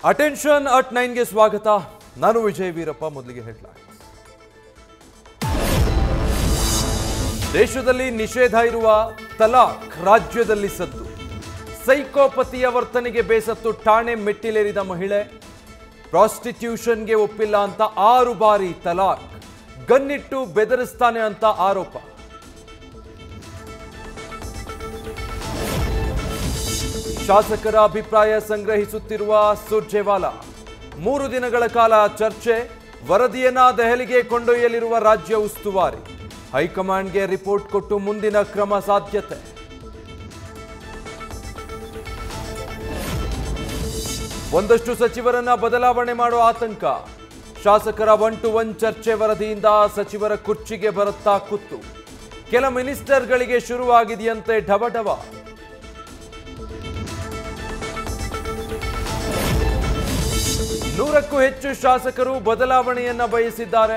Attention at 9 ಗೆ ಸ್ವಾಗತ. ನಾನು ವಿಜಯ್ ವೀರಪ್ಪ. ಮೊದಲಿಗೆ ಹೆಡ್ಲೈನ್ಸ್. ದೇಶದಲ್ಲಿ ನಿಷೇಧ ಇರುವ ತಲಾಖ್ ರಾಜ್ಯದಲ್ಲಿ ಸದ್ದು. ಸೈಕೋಪತಿಯ ವರ್ತನೆಗೆ ಬೇಸತ್ತು ಠಾಣೆ ಮೆಟ್ಟಿಲೇರಿದ ಮಹಿಳೆ. ಪ್ರಾಸ್ಟಿಟ್ಯೂಷನ್ಗೆ ಒಪ್ಪಿಲ್ಲ ಅಂತ 6 ಬಾರಿ ತಲಾಖ್. ಗನ್ನಿಟ್ಟು ಬೆದರಿಸ್ತಾನೆ ಅಂತ ಆರೋಪ. ಶಾಸಕರ ಅಭಿಪ್ರಾಯ ಸಂಗ್ರಹಿಸುತ್ತಿರುವ ಸುರ್ಜೇವಾಲಾ. 3 ದಿನಗಳ ಕಾಲ ಚರ್ಚೆ. ವರದಿಯನ್ನ ದೆಹಲಿಗೆ ಕೊಂಡೊಯ್ಯಲಿರುವ ರಾಜ್ಯ ಉಸ್ತುವಾರಿ. ಹೈಕಮಾಂಡ್ಗೆ ರಿಪೋರ್ಟ್ ಕೊಟ್ಟು ಮುಂದಿನ ಕ್ರಮ ಸಾಧ್ಯತೆ. ಒಂದಷ್ಟು ಸಚಿವರನ್ನ ಬದಲಾವಣೆ ಮಾಡುವ ಆತಂಕ. ಶಾಸಕರ 1-to-1 ಚರ್ಚೆ ವರದಿಯಿಂದ ಸಚಿವರ ಕುರ್ಚಿಗೆ ಬರುತ್ತಾ ಕುತ್ತು. ಕೆಲ ಮಿನಿಸ್ಟರ್ಗಳಿಗೆ ಶುರುವಾಗಿದೆಯಂತೆ ಢವಢವ. ನೂರಕ್ಕೂ ಹೆಚ್ಚು ಶಾಸಕರು ಬದಲಾವಣೆಯನ್ನ ಬಯಸಿದ್ದಾರೆ.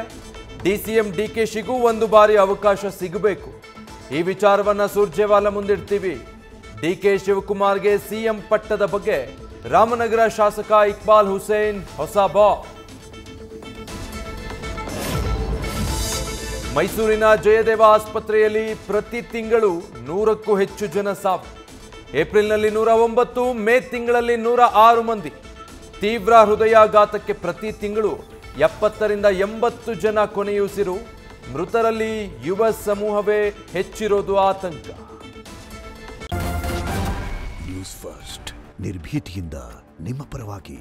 ಡಿಸಿಎಂ ಡಿಕೆಶಿಗೂ 1 ಬಾರಿ ಅವಕಾಶ ಸಿಗಬೇಕು. ಈ ವಿಚಾರವನ್ನ ಸುರ್ಜೇವಾಲಾ ಮುಂದಿಡ್ತೀವಿ. ಡಿಕೆ ಶಿವಕುಮಾರ್ಗೆ ಸಿಎಂ ಪಟ್ಟದ ಬಗ್ಗೆ ರಾಮನಗರ ಶಾಸಕ ಇಕ್ಬಾಲ್ ಹುಸೇನ್ ಹೊಸ ಬಾಂಬ್. ಮೈಸೂರಿನ ಜಯದೇವ ಆಸ್ಪತ್ರೆಯಲ್ಲಿ ಪ್ರತಿ ತಿಂಗಳು 100ಕ್ಕೂ ಹೆಚ್ಚು ಜನ ಸಾವು. ಏಪ್ರಿಲ್ನಲ್ಲಿ 109, ಮೇ ತಿಂಗಳಲ್ಲಿ 106 ಮಂದಿ. ತೀವ್ರ ಹೃದಯಾಘಾತಕ್ಕೆ ಪ್ರತಿ ತಿಂಗಳು 70ರಿಂದ 80 ಜನ ಕೊನೆಯುಸಿರು. ಮೃತರಲ್ಲಿ ಯುವ ಸಮೂಹವೇ ಹೆಚ್ಚಿರೋದು ಆತಂಕ. ನ್ಯೂಸ್ ಫಸ್ಟ್, ನಿರ್ಭೀತಿಯಿಂದ ನಿಮ್ಮ ಪರವಾಗಿ.